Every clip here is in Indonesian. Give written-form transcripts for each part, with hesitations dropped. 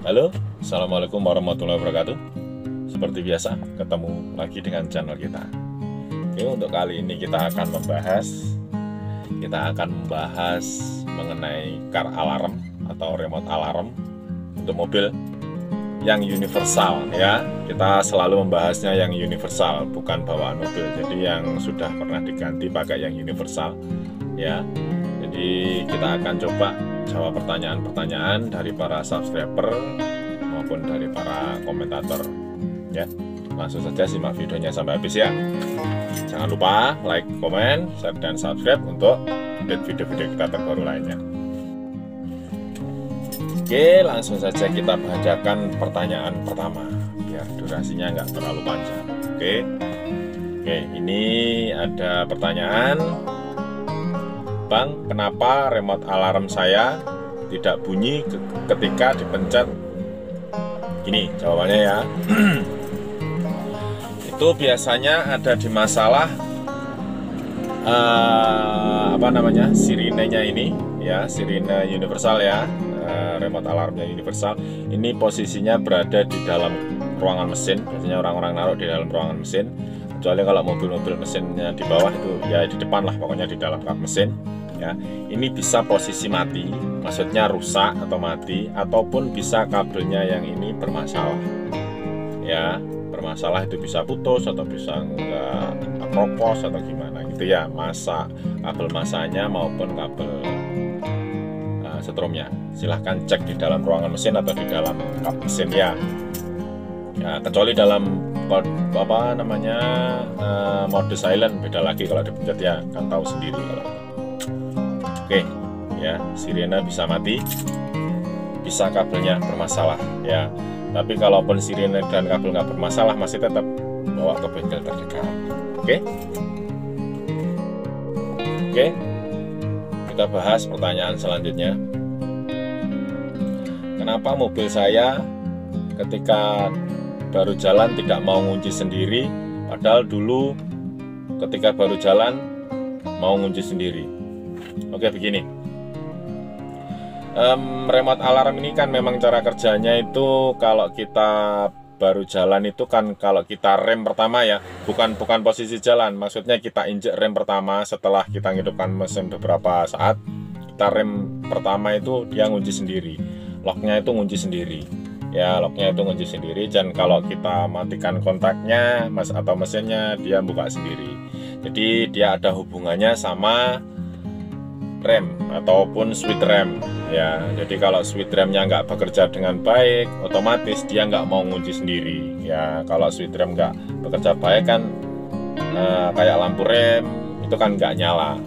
Halo, Assalamualaikum warahmatullahi wabarakatuh. Seperti biasa, ketemu lagi dengan channel kita. Oke, untuk kali ini kita akan membahas mengenai car alarm atau remote alarm untuk mobil yang universal ya. Kita selalu membahasnya yang universal, bukan bawaan mobil. Jadi yang sudah pernah diganti pakai yang universal ya. Jadi kita akan coba jawab pertanyaan-pertanyaan dari para subscriber maupun dari para komentator ya. Langsung saja simak videonya sampai habis ya. Jangan lupa like, komen, share, dan subscribe untuk update video-video kita terbaru lainnya. Oke, langsung saja kita bacakan pertanyaan pertama biar durasinya nggak terlalu panjang. Oke, ini ada pertanyaan. Bang, kenapa remote alarm saya tidak bunyi ketika dipencet? Gini jawabannya ya. Itu biasanya ada di masalah sirinenya ini ya, sirine universal ya, remote alarmnya universal. Ini posisinya berada di dalam ruangan mesin. Biasanya orang-orang naruh di dalam ruangan mesin. Kecuali kalau mobil-mobil mesinnya di bawah, itu ya di depan lah, pokoknya di dalam kap mesin ya. Ini bisa posisi mati, maksudnya rusak atau mati, ataupun bisa kabelnya yang ini bermasalah ya. Bermasalah itu bisa putus atau bisa enggak kropos atau gimana gitu ya, kabel masanya maupun kabel setrumnya. Silahkan cek di dalam ruangan mesin atau di dalam kap mesin ya. Kecuali dalam mode silent, beda lagi kalau dipencet ya, kan tahu sendiri kalau. Oke ya, sirene bisa mati, bisa kabelnya bermasalah ya. Tapi kalaupun sirene dan kabel nggak bermasalah, masih tetap bawa ke bengkel terdekat. Oke, kita bahas pertanyaan selanjutnya. Kenapa mobil saya ketika baru jalan tidak mau ngunci sendiri, padahal dulu ketika baru jalan mau ngunci sendiri? Oke, begini, remote alarm ini kan memang cara kerjanya itu kalau kita baru jalan itu kan, kalau kita rem pertama ya, bukan posisi jalan, maksudnya kita injek rem pertama setelah kita ngidupkan mesin beberapa saat, kita rem pertama itu dia ngunci sendiri, locknya itu ngunci sendiri ya, dan kalau kita matikan kontaknya atau mesinnya, dia buka sendiri. Jadi dia ada hubungannya sama rem ataupun switch rem ya. Jadi kalau switch remnya nggak bekerja dengan baik, otomatis dia nggak mau ngunci sendiri ya. Kalau switch rem nggak bekerja baik kan, kayak lampu rem itu kan nggak nyala.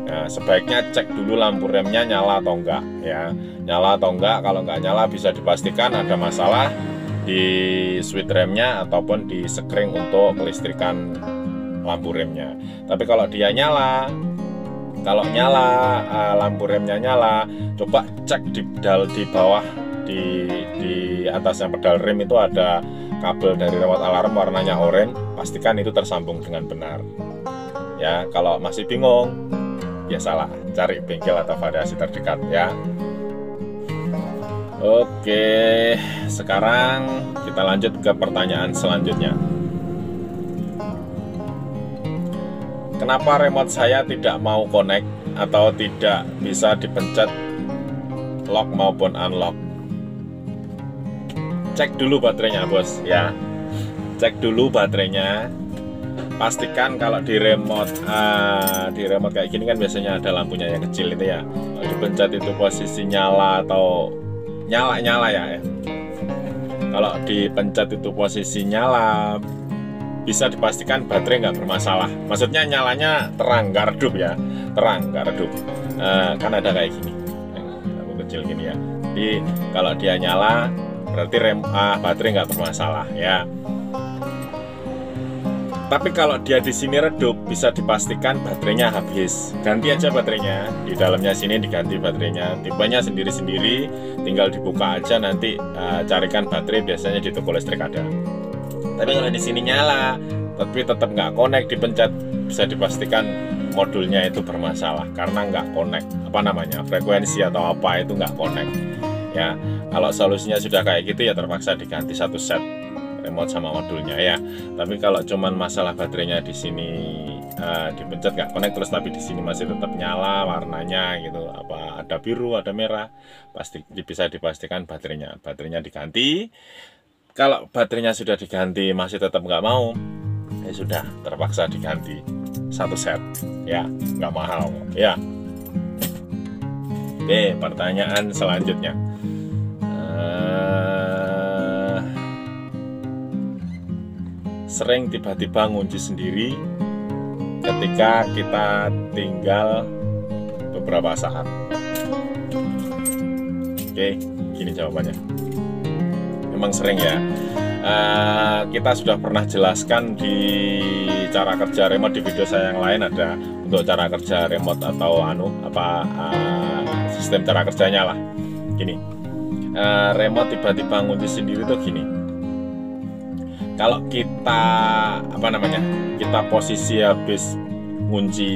Nah, sebaiknya cek dulu lampu remnya nyala atau enggak ya. Nyala atau enggak, kalau nggak nyala bisa dipastikan ada masalah di switch remnya ataupun di sekring untuk kelistrikan lampu remnya. Tapi kalau dia nyala, lampu remnya nyala, coba cek di bawah, di atasnya pedal rem itu ada kabel dari remote alarm warnanya oranye, pastikan itu tersambung dengan benar ya. Kalau masih bingung, biasalah cari bengkel atau variasi terdekat ya. Oke, sekarang kita lanjut ke pertanyaan selanjutnya. Kenapa remote saya tidak mau connect atau tidak bisa dipencet lock maupun unlock? Cek dulu baterainya bos ya. Cek dulu baterainya. Pastikan kalau di remote kayak gini kan biasanya ada lampunya yang kecil itu ya. Kalau dipencet itu posisi nyala atau nyala ya. Kalau dipencet itu posisi nyala, bisa dipastikan baterai nggak bermasalah. Maksudnya nyalanya terang, nggak redup ya, terang, nggak redup. Kan ada kayak gini, lampu kecil gini ya. Jadi kalau dia nyala, berarti baterai nggak bermasalah ya. Tapi kalau dia di sini redup, bisa dipastikan baterainya habis. Ganti aja baterainya, di dalamnya sini diganti baterainya. Tipenya sendiri-sendiri, tinggal dibuka aja nanti, carikan baterai, biasanya di toko listrik ada. Tapi kalau di sini nyala, tapi tetap nggak connect, dipencet, bisa dipastikan modulnya itu bermasalah karena nggak connect, frekuensi atau apa itu nggak connect ya. Kalau solusinya sudah kayak gitu ya terpaksa diganti satu set remote sama modulnya ya. Tapi kalau cuman masalah baterainya di sini dipencet nggak connect terus tapi di sini masih tetap nyala warnanya gitu, apa ada biru ada merah, pasti bisa dipastikan baterainya diganti. Kalau baterainya sudah diganti masih tetap nggak mau, ya sudah terpaksa diganti satu set ya, nggak mahal ya. Oke, pertanyaan selanjutnya. Sering tiba-tiba ngunci sendiri ketika kita tinggal beberapa saat. Oke, gini jawabannya. Memang sering ya. Kita sudah pernah jelaskan di cara kerja remote di video saya yang lain, ada untuk cara kerja remote atau sistem cara kerjanya lah. Gini, remote tiba-tiba ngunci sendiri tuh gini. Kalau kita kita posisi habis ngunci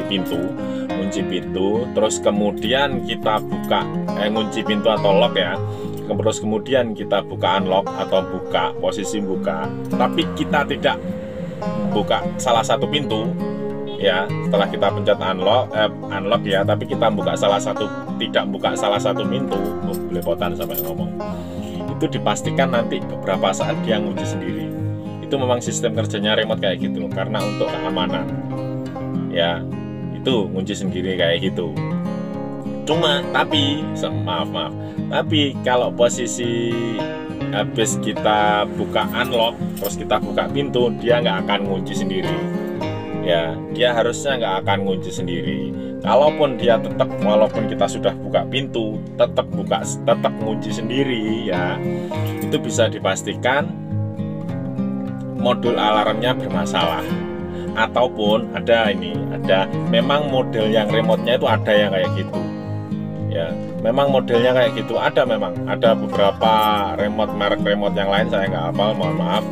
pintu, terus kemudian kita buka ngunci pintu atau lock ya, terus kemudian kita buka unlock atau posisi buka, tapi kita tidak buka salah satu pintu ya, setelah kita pencet unlock ya, tapi kita tidak buka salah satu pintu, belepotan sampai ngomong, itu dipastikan nanti beberapa saat dia ngunci sendiri. Itu memang sistem kerjanya remote kayak gitu, karena untuk keamanan ya, itu ngunci sendiri kayak gitu. Tapi kalau posisi habis kita buka unlock terus kita buka pintu, dia nggak akan ngunci sendiri ya, dia harusnya nggak akan ngunci sendiri. Walaupun kita sudah buka pintu, tetap ngunci sendiri ya, itu bisa dipastikan modul alarmnya bermasalah, ataupun memang model yang remote-nya itu ada yang kayak gitu ya, memang modelnya kayak gitu, ada beberapa merek remote yang lain saya nggak hafal, mohon maaf.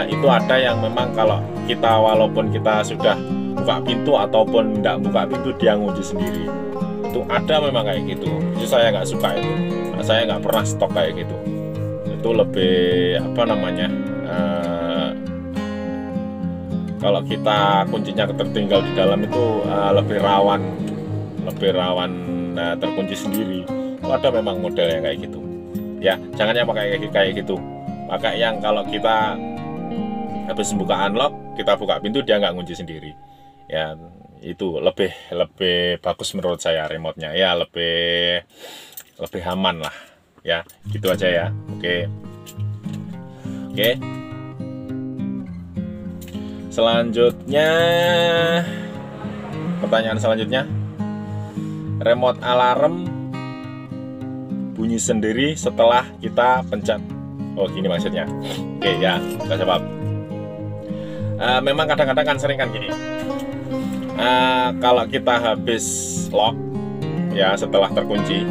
Itu ada yang memang kalau kita walaupun kita sudah buka pintu ataupun tidak buka pintu, dia ngunci sendiri. Itu ada memang kayak gitu. Itu saya nggak suka itu. Saya nggak pernah stok kayak gitu. Itu lebih kalau kita kuncinya tertinggal di dalam itu lebih rawan terkunci sendiri. Itu ada memang model yang kayak gitu. Ya, jangan yang pakai kayak gitu. Pakai yang kalau kita habis buka unlock, kita buka pintu, dia nggak ngunci sendiri. Ya, itu lebih bagus menurut saya remote-nya. Ya, lebih aman lah. Ya, gitu aja ya. Oke. Selanjutnya, pertanyaan selanjutnya, remote alarm bunyi sendiri setelah kita pencet. Oh, gini maksudnya. Oke ya, kita jawab. Memang kadang-kadang kan sering kan gini. Kalau kita habis lock ya, setelah terkunci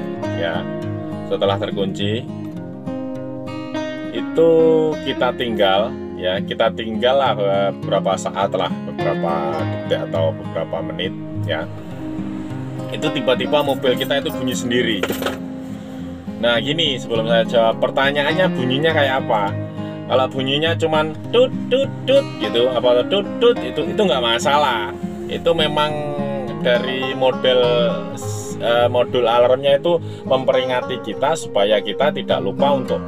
itu kita tinggal lah beberapa saat lah, beberapa detik atau beberapa menit ya, itu tiba-tiba mobil kita itu bunyi sendiri. Nah gini, sebelum saya jawab, pertanyaannya bunyinya kayak apa? Kalau bunyinya cuman tut tut tut gitu, apa tut tut, itu nggak masalah. Itu memang dari modul alarmnya itu memperingati kita supaya kita tidak lupa untuk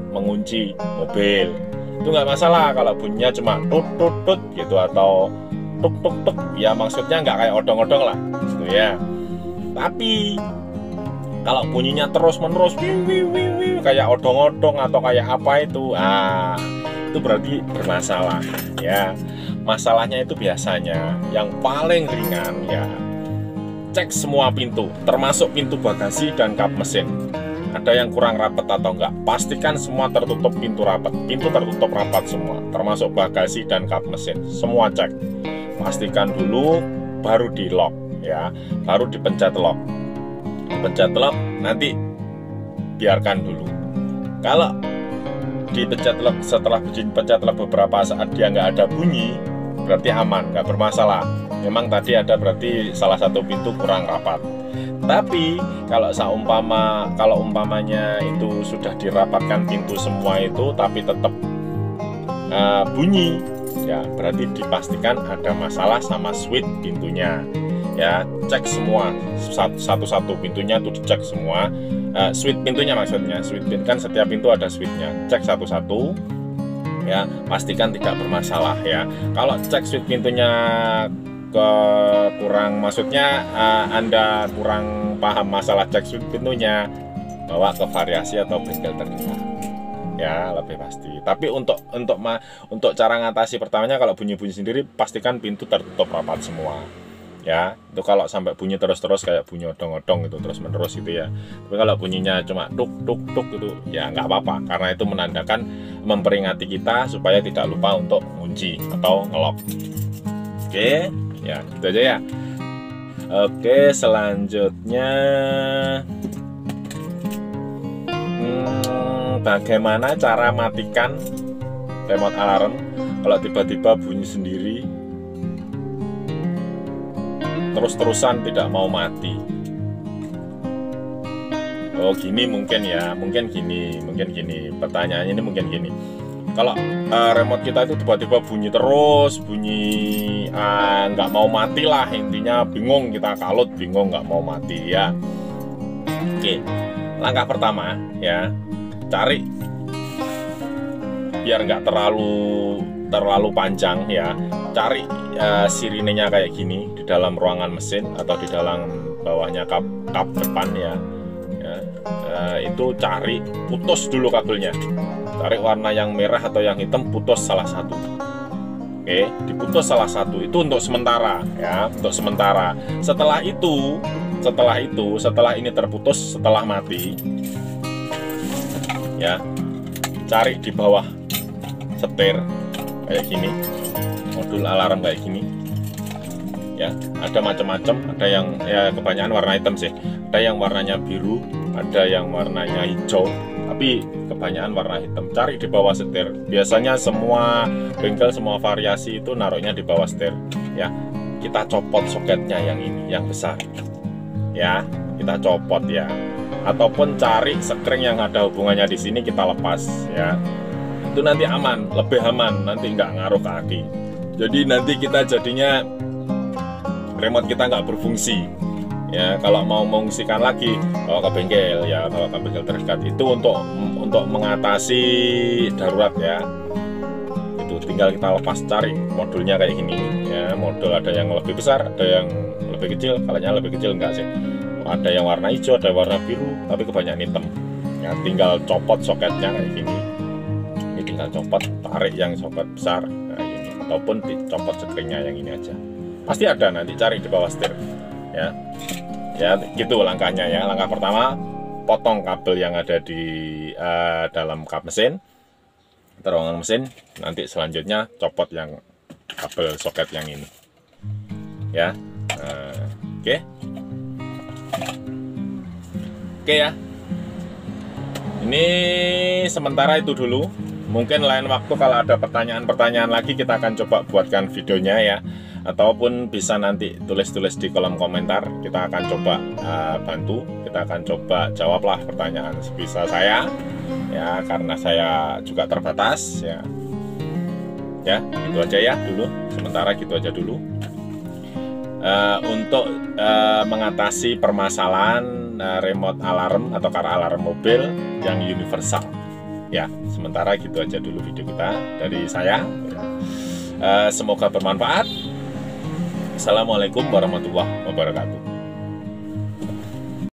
mengunci mobil. Itu nggak masalah kalau bunyinya cuma tut tut tut gitu atau tuk tuk tuk, ya maksudnya nggak kayak odong-odong lah gitu ya. Tapi kalau bunyinya terus-menerus kayak odong-odong atau kayak apa itu berarti bermasalah ya. Masalahnya itu biasanya yang paling ringan ya, cek semua pintu termasuk pintu bagasi dan kap mesin. Ada yang kurang rapat atau enggak, pastikan semua tertutup, pintu tertutup rapat semua, termasuk bagasi dan kap mesin, semua cek, pastikan dulu, baru di lock ya, baru dipencet lock, nanti biarkan dulu. Kalau dipencet lock, setelah dipencet lock beberapa saat dia nggak ada bunyi, berarti aman, nggak bermasalah. memang tadi ada berarti salah satu pintu kurang rapat. Tapi kalau umpamanya itu sudah dirapatkan pintu semua itu tapi tetap bunyi, ya berarti dipastikan ada masalah sama switch pintunya. Ya, cek semua satu-satu pintunya tuh, dicek semua. Switch pintunya maksudnya, switch pintu kan setiap pintu ada switchnya, cek satu-satu ya, pastikan tidak bermasalah ya. Kalau cek switch pintunya kurang, maksudnya Anda kurang paham masalah cek switch pintunya, bawa ke variasi atau bengkel terdekat ya, lebih pasti. Tapi untuk cara ngatasi pertamanya, kalau bunyi-bunyi sendiri pastikan pintu tertutup rapat semua ya. Itu kalau sampai bunyi terus-terus kayak bunyi odong-odong itu terus-menerus gitu ya. Tapi kalau bunyinya cuma tuk tuk tuk itu ya nggak apa-apa, karena itu menandakan, memperingati kita supaya tidak lupa untuk kunci atau ngelok. Oke ya, gitu aja ya. Oke, selanjutnya bagaimana cara matikan remote alarm kalau tiba-tiba bunyi sendiri terus-terusan tidak mau mati? Oh gini mungkin ya, mungkin gini. Pertanyaannya ini mungkin gini. Kalau remote kita itu tiba-tiba bunyi terus, nggak mau mati lah, intinya bingung, kita kalut, bingung nggak mau mati ya. Oke, langkah pertama ya, cari biar nggak terlalu panjang ya, cari sirinenya kayak gini di dalam ruangan mesin atau di dalam bawahnya kap depan ya. Itu cari, putus dulu kabelnya, cari warna yang merah atau yang hitam, putus salah satu. Oke, diputus salah satu itu untuk sementara ya, untuk sementara. Setelah ini terputus, setelah mati ya, cari di bawah setir kayak gini, modul alarm kayak gini ya. Ada macam-macam, ada yang ya kebanyakan warna hitam sih, ada yang warnanya biru, ada yang warnanya hijau, tapi kebanyakan warna hitam. Cari di bawah setir. Biasanya semua bengkel, semua variasi itu naruhnya di bawah setir ya. Kita copot soketnya yang ini, yang besar ya, kita copot ya, ataupun cari sekring yang ada hubungannya di sini, kita lepas ya. Itu nanti aman, lebih aman, nanti nggak ngaruh ke aki. Jadi nanti kita jadinya remote kita nggak berfungsi ya. Kalau mau mengungsikan lagi, bawa ke bengkel ya, bawa ke bengkel terdekat. Itu untuk mengatasi darurat ya. Itu tinggal kita lepas, cari modulnya kayak gini ya. Modul ada yang lebih besar, ada yang lebih kecil. Kalau yang lebih kecil enggak sih, ada yang warna hijau, ada yang warna biru, tapi kebanyakan hitam ya. Tinggal copot soketnya kayak gini, ini tinggal copot, tarik yang soket besar kayak gini, ataupun dicopot sekringnya yang ini aja. Pasti ada, nanti cari di bawah setir ya. Ya gitu langkahnya ya. Langkah pertama, potong kabel yang ada di dalam kap mesin, terowongan mesin. Nanti selanjutnya copot yang kabel soket yang ini ya. Oke ya, ini sementara itu dulu. Mungkin lain waktu kalau ada pertanyaan-pertanyaan lagi, kita akan coba buatkan videonya ya, ataupun bisa nanti tulis-tulis di kolom komentar. Kita akan coba bantu, kita akan coba jawablah pertanyaan sebisa saya ya, karena saya juga terbatas ya. Ya gitu aja ya dulu, sementara gitu aja dulu. Untuk mengatasi permasalahan remote alarm atau car alarm mobil yang universal ya, sementara gitu aja dulu video kita dari saya. Semoga bermanfaat. Assalamualaikum warahmatullahi wabarakatuh.